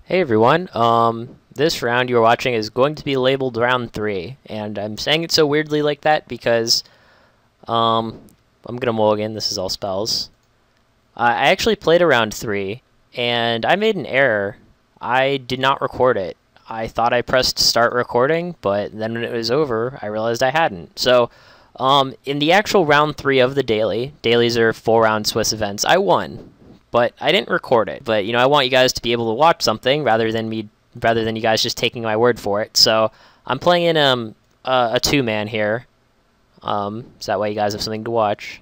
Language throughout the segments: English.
Hey everyone, this round you're watching is going to be labeled round 3, and I'm saying it so weirdly like that because, I'm gonna mulligan, this is all spells. I actually played a round 3, and I made an error. I did not record it. I thought I pressed start recording, but then when it was over, I realized I hadn't. So, in the actual round 3 of the dailies are 4-round Swiss events, I won. But I didn't record it. But, you know, I want you guys to be able to watch something rather than you guys just taking my word for it. So I'm playing in a 2-man here. So that way you guys have something to watch.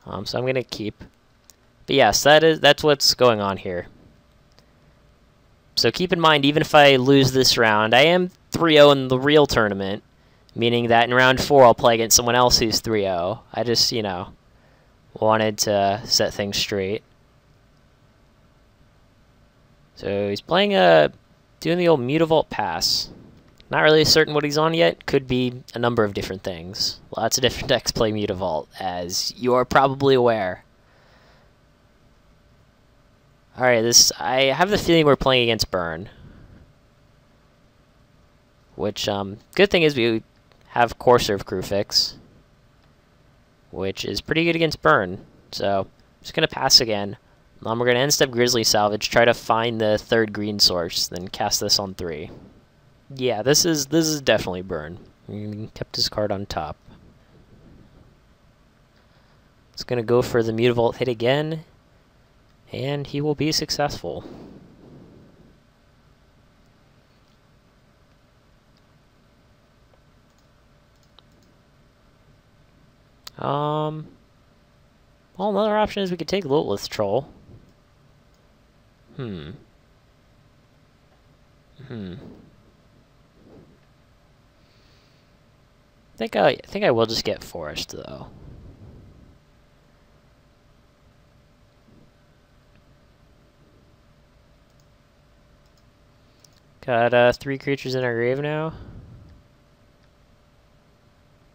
So I'm gonna keep. But yes, that's what's going on here. So keep in mind, even if I lose this round, I am 3-0 in the real tournament, meaning that in round 4 I'll play against someone else who's 3-0. I just, you know, wanted to set things straight. So he's playing doing the old Mutavault pass. Not really certain what he's on yet. Could be a number of different things. Lots of different decks play Mutavault, as you are probably aware. Alright, I have the feeling we're playing against Burn. Which, good thing is we have Courser of Kruphix, which is pretty good against Burn. So, I'm just going to pass again. We're going to end step Grisly Salvage, try to find the 3rd green source, then cast this on 3. Yeah, this is definitely Burn. He kept his card on top. It's going to go for the Mutavault hit again, and he will be successful. Well, another option is we could take Lotleth Troll. I think I will just get Forest though. Got 3 creatures in our grave now.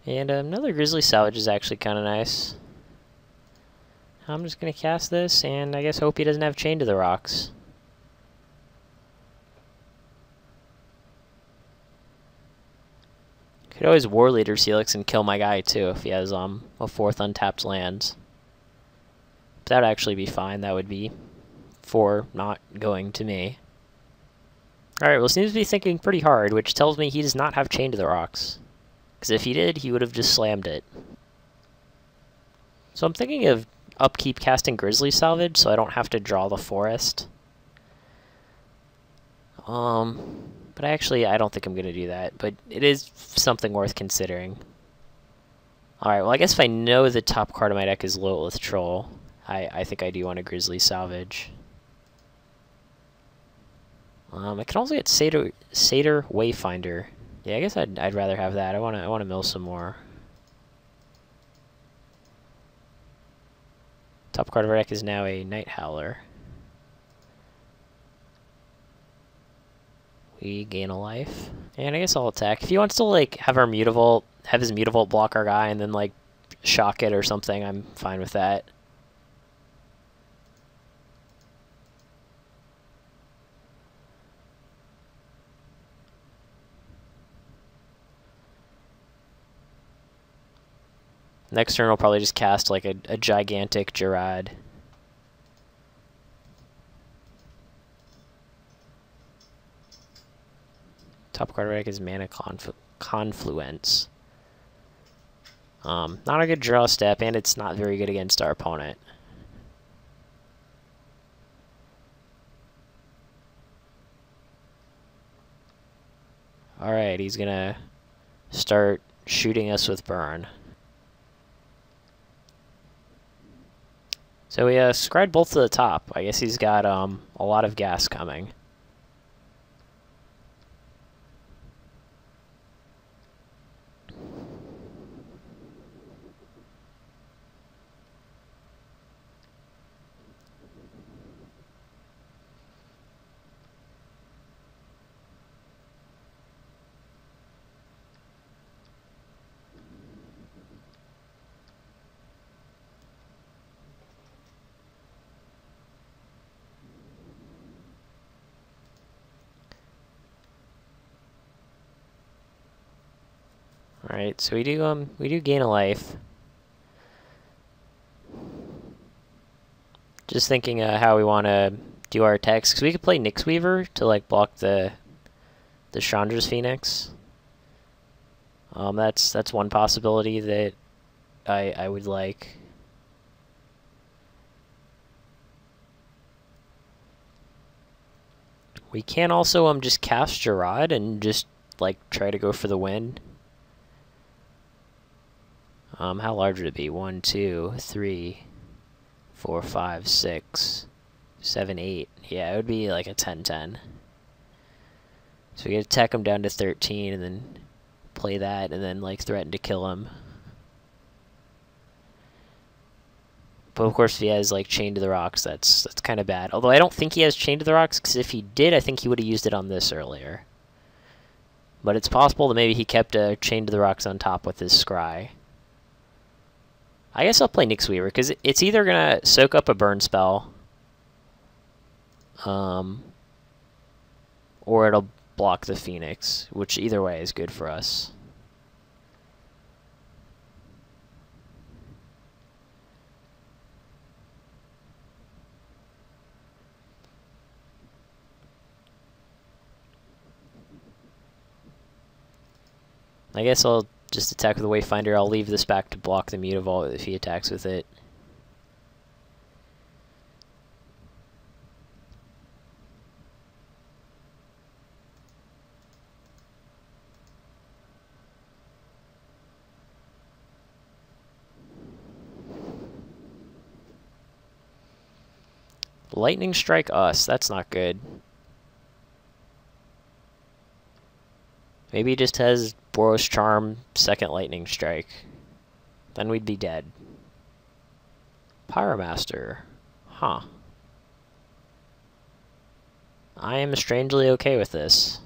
And another Grisly Salvage is actually kind of nice. I'm just going to cast this, and I guess hope he doesn't have Chain to the Rocks. Could always War Leader Helix and kill my guy too if he has a 4th untapped land. That would actually be fine. That would be 4 not going to me. Alright, well, seems to be thinking pretty hard, which tells me he does not have Chain to the Rocks. Because if he did, he would have just slammed it. So I'm thinking of upkeep casting Grisly Salvage so I don't have to draw the Forest. But actually, I don't think I'm going to do that. But it is something worth considering. Alright, well, I guess if I know the top card of my deck is Lotleth Troll, I think I do want a Grisly Salvage. I can also get Satyr Wayfinder. Yeah, I guess I'd rather have that. I want to mill some more. Top card of our deck is now a Nighthowler. We gain a life. And I guess I'll attack. If he wants to like have his Mutavault block our guy and then like shock it or something, I'm fine with that. Next turn, I'll probably just cast like a gigantic Jarad. Top card of deck is Mana Confluence. Not a good draw step, and it's not very good against our opponent. Alright, he's gonna start shooting us with Burn. So we scryed both to the top. I guess he's got a lot of gas coming. Alright, so we do gain a life. Just thinking how we want to do our attacks, because we could play Nyx Weaver to like block the Chandra's Phoenix. That's one possibility that I would like. We can also just cast Jarad and just like try to go for the win. How large would it be? 1, 2, 3, 4, 5, 6, 7, 8. Yeah, it would be like a 10-10. So we could attack him down to 13 and then play that and then like threaten to kill him. But of course, if he has like Chain to the Rocks, that's kind of bad. Although I don't think he has Chain to the Rocks, because if he did, I think he would have used it on this earlier. But it's possible that maybe he kept a Chain to the Rocks on top with his Scry. I guess I'll play Nyx Weaver, because it's either going to soak up a burn spell, or it'll block the Phoenix, which either way is good for us. I guess I'll just attack with the Wayfinder. I'll leave this back to block the Mutavault if he attacks with it. Lightning Strike us. That's not good. Maybe he just has Boros Charm, second Lightning Strike. Then we'd be dead. Pyromaster. Huh. I am strangely okay with this.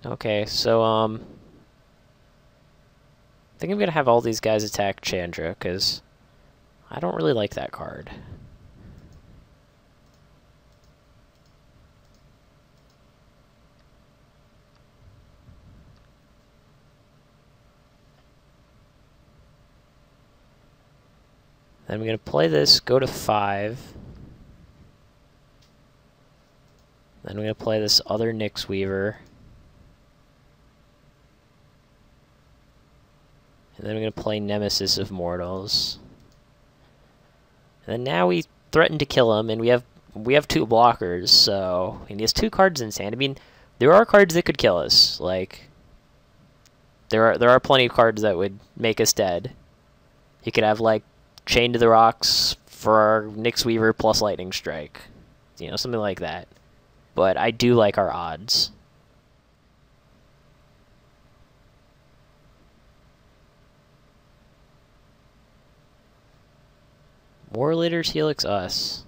Okay, so, I think I'm gonna have all these guys attack Chandra, because I don't really like that card. Then I'm gonna play this, go to 5. Then I'm gonna play this other Nyx Weaver. And then I'm going to play Nemesis of Mortals. And then now we threaten to kill him, and we have 2 blockers, so... And he has 2 cards in his hand. I mean, there are cards that could kill us. Like, there are plenty of cards that would make us dead. He could have, like, Chain to the Rocks for our Nyx Weaver plus Lightning Strike. You know, something like that. But I do like our odds. Warleader's Helix us.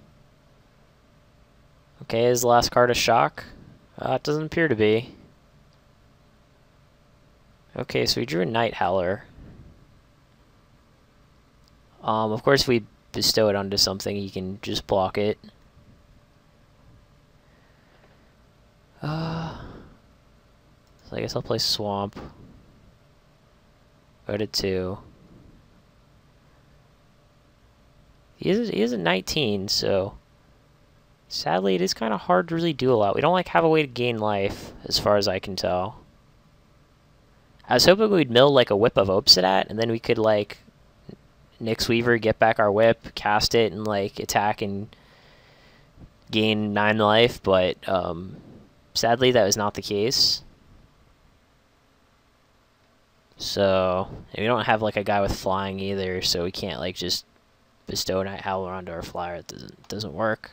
Okay, is the last card a shock? It doesn't appear to be. Okay, so we drew a Nighthowler. Of course, if we bestow it onto something, you can just block it. So I guess I'll play Swamp. Go to 2. He is a 19, so sadly it is kind of hard to really do a lot. We don't like have a way to gain life, as far as I can tell. I was hoping we'd mill like a Whip of Obsidian, and then we could like Nyx Weaver, get back our whip, cast it, and like attack and gain 9 life, but sadly that was not the case. So we don't have like a guy with flying either, so we can't like just bestow Nighthowler onto our flyer. It doesn't work.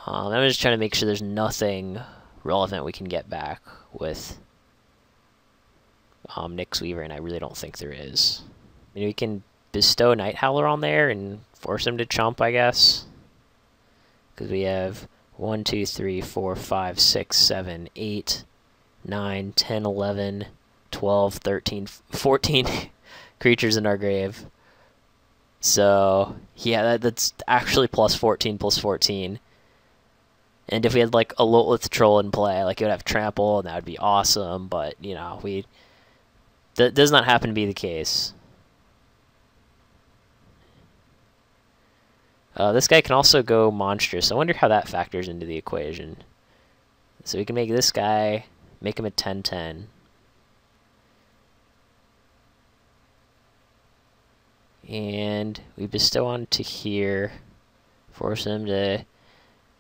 I'm just trying to make sure there's nothing relevant we can get back with Nyx Weaver, and I really don't think there is. I mean, we can bestow Nighthowler on there and force him to chump, I guess. Because we have 1, 2, 3, 4, 5, 6, 7, 8, 9, 10, 11, 12, 13, 14 creatures in our grave. So, yeah, that's actually plus 14, plus 14. And if we had, like, a Lotleth Troll in play, like, it would have trample, and that would be awesome, but, you know, that does not happen to be the case. This guy can also go monstrous. I wonder how that factors into the equation. So we can make this guy, make him a 10/10. And we bestow onto here, force him to...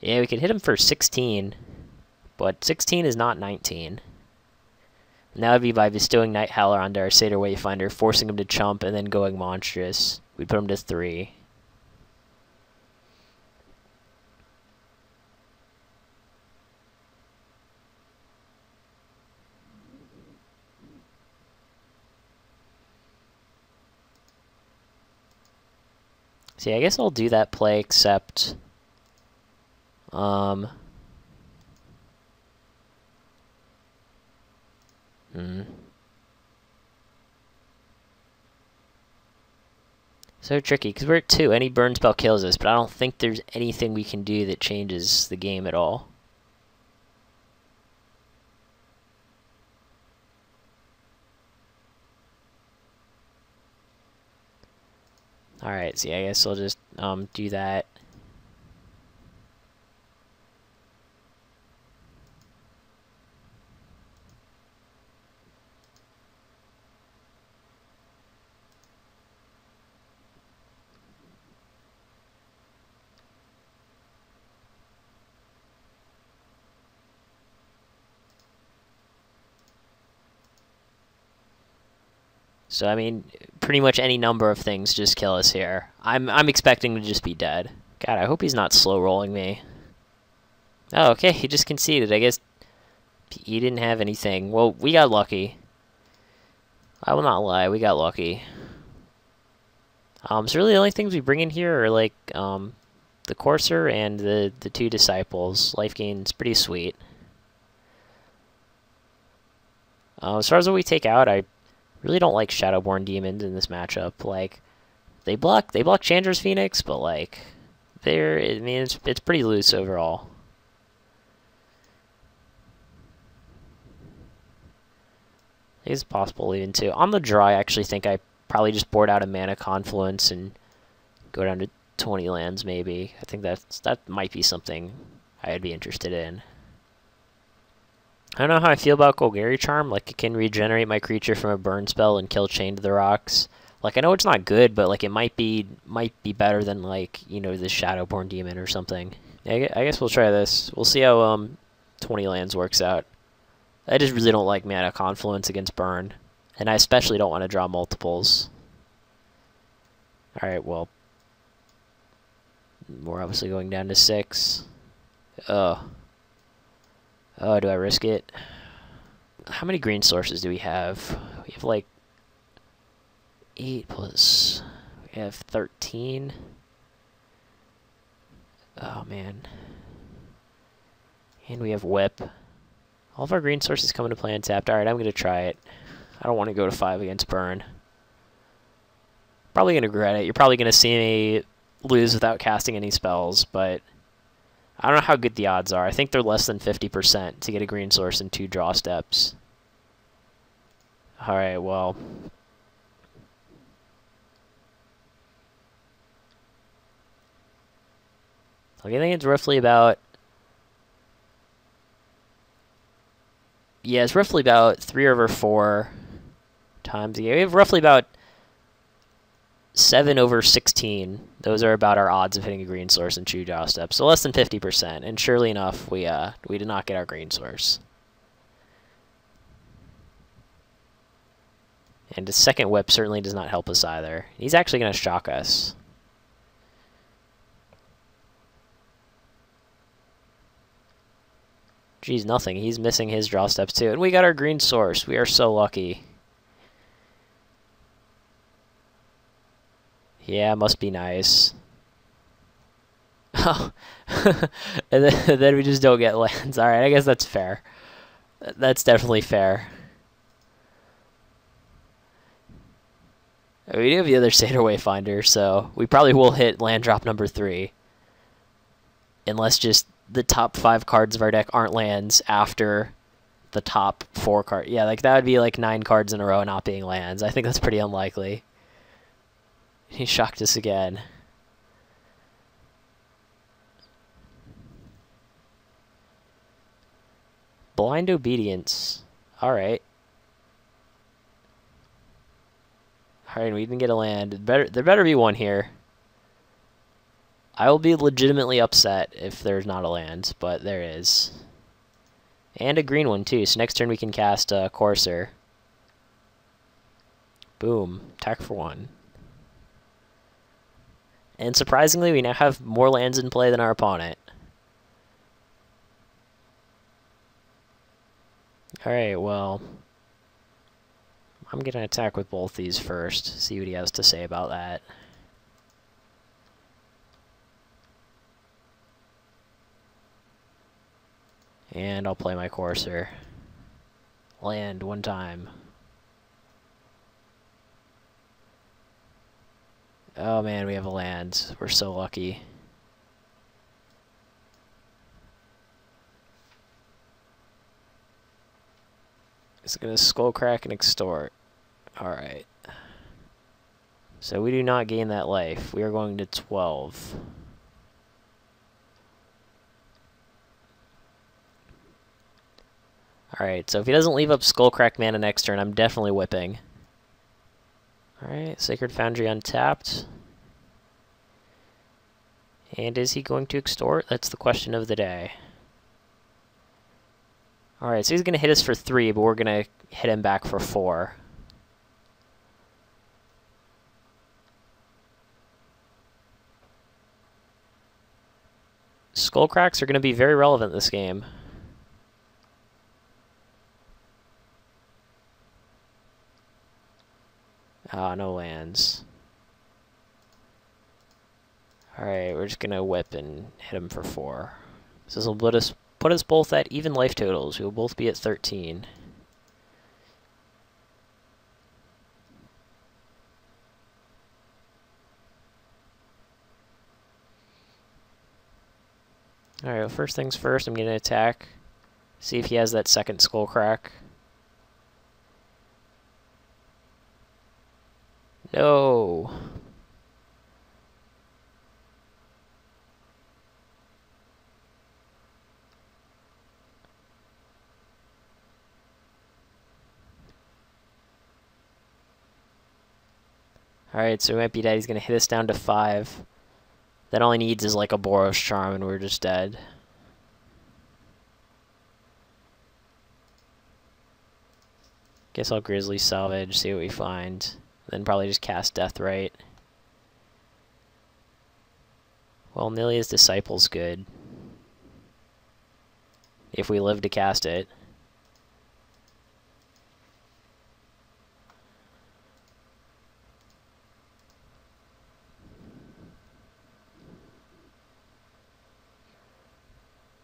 Yeah, we could hit him for 16, but 16 is not 19. And that would be by bestowing Nighthowler onto our Satyr Wayfinder, forcing him to chump, and then going monstrous. We'd put him to 3. See, I guess I'll do that play, except... So tricky, because we're at 2. Any burn spell kills us, but I don't think there's anything we can do that changes the game at all. Alright, so yeah, I guess I'll just do that. So, I mean, pretty much any number of things just kill us here. I'm expecting to just be dead. God, I hope he's not slow rolling me. Oh, okay, he just conceded. I guess he didn't have anything. Well, we got lucky. I will not lie, we got lucky. So really the only things we bring in here are, like, the Courser and the 2 Disciples. Life gain's pretty sweet. As far as what we take out, I really don't like Shadowborn Demons in this matchup. Like, they block Chandra's Phoenix, but like, I mean, it's pretty loose overall. It's possible even too. On the draw, I actually think I probably just board out a Mana Confluence and go down to 20 lands maybe. I think that might be something I'd be interested in. I don't know how I feel about Golgari Charm. Like, it can regenerate my creature from a burn spell and kill Chain to the Rocks. Like, I know it's not good, but like, it might be better than, like, you know, the Shadowborn Demon or something. I guess we'll try this. We'll see how 20 lands works out. I just really don't like Mana Confluence against burn, and I especially don't want to draw multiples. All right, well, we're obviously going down to 6. Oh, do I risk it? How many green sources do we have? We have like 8 plus... We have 13. Oh, man. And we have Whip. All of our green sources come into play untapped. Alright, I'm going to try it. I don't want to go to 5 against burn. Probably going to regret it. You're probably going to see me lose without casting any spells, but... I don't know how good the odds are. I think they're less than 50% to get a green source in 2 draw steps. Alright, well... Okay, I think it's roughly about... Yeah, it's roughly about 3 over 4 times. Yeah, we have roughly about 7 over 16. Those are about our odds of hitting a green source in 2 draw steps. So less than 50%. And surely enough, we did not get our green source. And the second whip certainly does not help us either. He's actually going to shock us. Geez, nothing. He's missing his draw steps too. And we got our green source. We are so lucky. Yeah, must be nice. Oh. And then we just don't get lands. Alright, I guess that's fair. That's definitely fair. We do have the other Satyr Wayfinder, so we probably will hit land drop number 3. Unless just the top 5 cards of our deck aren't lands after the top 4 cards. Yeah, like that would be like 9 cards in a row not being lands. I think that's pretty unlikely. He shocked us again. Blind Obedience. Alright. Alright, we didn't get a land. There better be one here. I will be legitimately upset if there's not a land, but there is. And a green one too, so next turn we can cast Courser. Boom. Attack for 1. And surprisingly, we now have more lands in play than our opponent. Alright, well, I'm going to attack with both these first, see what he has to say about that. And I'll play my Courser. Land 1 time. Oh man, we have a land. We're so lucky. It's gonna Skullcrack and Extort. Alright. So we do not gain that life. We are going to 12. Alright, so if he doesn't leave up Skullcrack mana next turn, I'm definitely whipping. Alright, Sacred Foundry untapped. And is he going to extort? That's the question of the day. Alright, so he's going to hit us for 3, but we're going to hit him back for 4. Skullcracks are going to be very relevant this game. Ah, no lands. Alright, we're just gonna whip and hit him for 4. So this will put us both at even life totals. We will both be at 13. Alright, well, first things first, I'm gonna attack. See if he has that second Skullcrack. No. Alright, so we might be dead. He's going to hit us down to 5. Then all he needs is like a Boros Charm and we're just dead. Guess I'll Grisly Salvage, see what we find. Then probably just cast Deathrite. Well, Nylea's Disciple's good. If we live to cast it.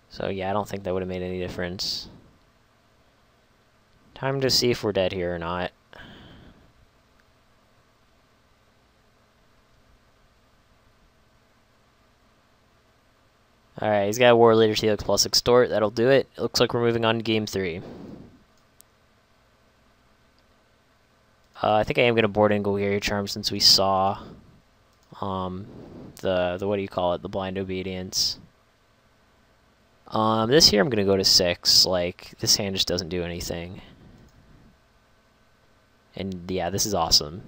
So yeah, I don't think that would have made any difference. Time to see if we're dead here or not. Alright, he's got a War Leader's Helix plus Extort. That'll do it. It looks like we're moving on to Game 3. I think I am going to board in Golgari Charm since we saw the what do you call it? The Blind Obedience. This here I'm going to go to 6. Like, this hand just doesn't do anything. And yeah, this is awesome.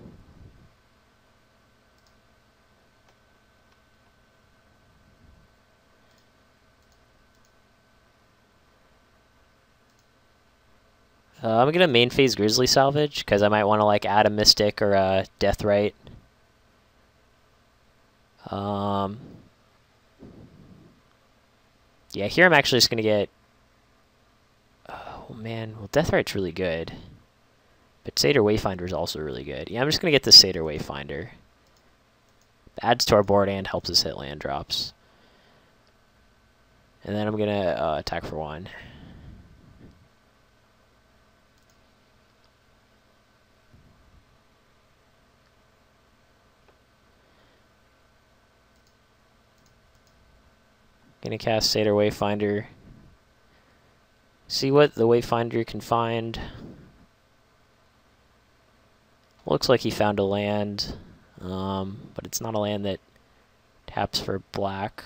I'm going to main phase Grisly Salvage, because I might want to like add a Mystic or a Deathrite. Yeah, here I'm actually just going to get Oh man, well Deathrite's really good. But Satyr Wayfinder is also really good. Yeah, I'm just going to get the Satyr Wayfinder. Adds to our board and helps us hit land drops. And then I'm going to attack for 1. Going to cast Satyr Wayfinder. See what the Wayfinder can find. Looks like he found a land, but it's not a land that taps for black.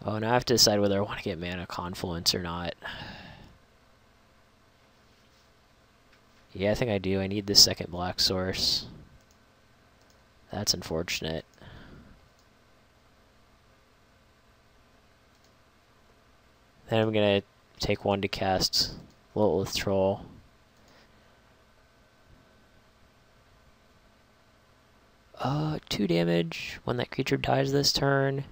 Oh, now I have to decide whether I want to get Mana Confluence or not. Yeah, I think I do. I need the second black source. That's unfortunate. Then I'm going to take 1 to cast Lotleth Troll. 2 damage when that creature dies this turn.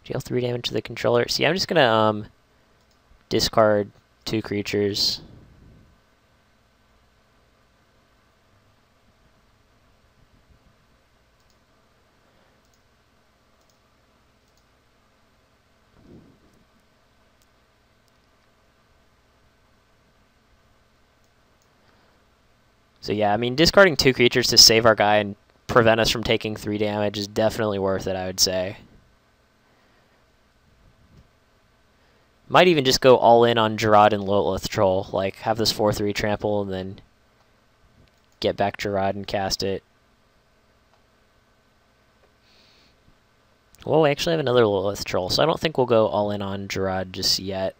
Deal 3 damage to the controller. See, I'm just gonna discard 2 creatures. So yeah, I mean, discarding 2 creatures to save our guy and prevent us from taking 3 damage is definitely worth it, I would say. Might even just go all in on Jarad and Lotleth Troll. Like, have this 4/3 trample and then get back Jarad and cast it. Well, we actually have another Lotleth Troll, so I don't think we'll go all in on Jarad just yet.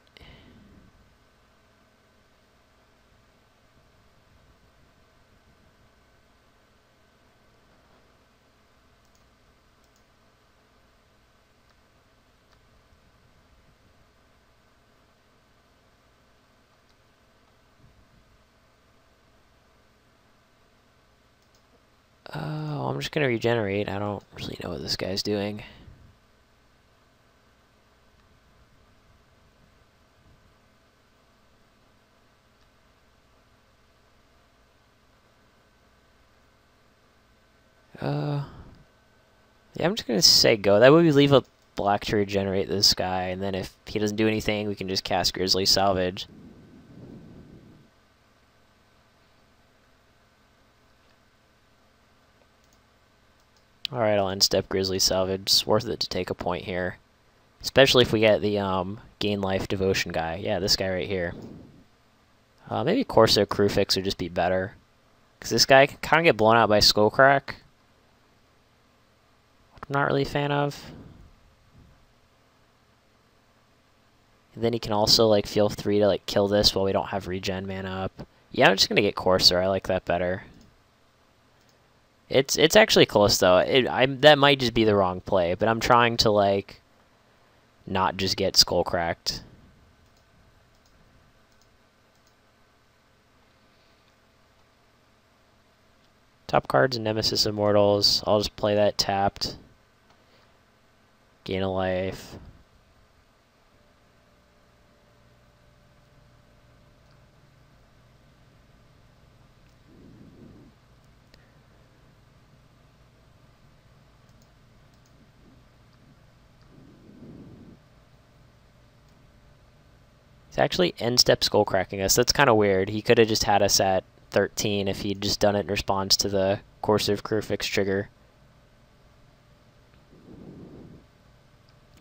Oh, I'm just going to regenerate. I don't really know what this guy's doing. Yeah, I'm just going to say go. That way we leave a black to regenerate this guy, and then if he doesn't do anything, we can just cast Grisly Salvage. Alright, I'll end step Grisly Salvage. It's worth it to take a point here. Especially if we get the gain life devotion guy. Yeah, this guy right here. Maybe Courser of Kruphix would just be better. Because this guy can kind of get blown out by Skullcrack. I'm not really a fan of. And then he can also like feel free to like kill this while we don't have regen mana up. Yeah, I'm just gonna get Courser. I like that better. It's actually close though. That might just be the wrong play, but I'm trying to like not just get Skullcracked. Top card's Nemesis of Mortals. I'll just play that tapped. Gain a life. He's actually end step Skullcracking us. That's kind of weird. He could have just had us at 13 if he'd just done it in response to the Courser of Kruphix trigger.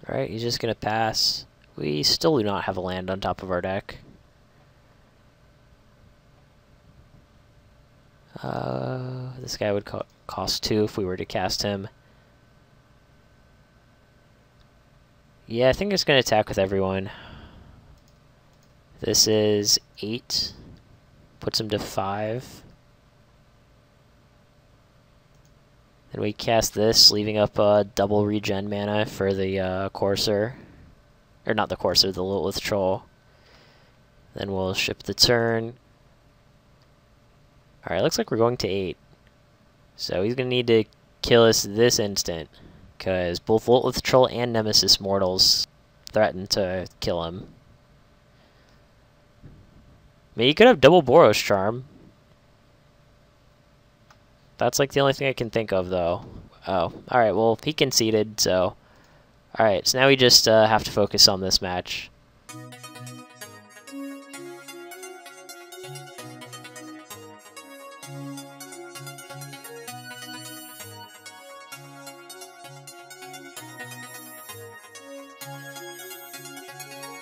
Alright, he's just going to pass. We still do not have a land on top of our deck. This guy would cost 2 if we were to cast him. Yeah, I think it's going to attack with everyone. This is 8. Puts him to 5. Then we cast this, leaving up double regen mana for the Courser. Or not the Courser, the Lotleth Troll. Then we'll ship the turn. Alright, looks like we're going to 8. So he's going to need to kill us this instant. Because both Lotleth Troll and Nemesis Mortals threaten to kill him. I mean, he could have double Boros Charm. That's like the only thing I can think of, though. Oh, alright, well, he conceded, so... Alright, so now we just have to focus on this match.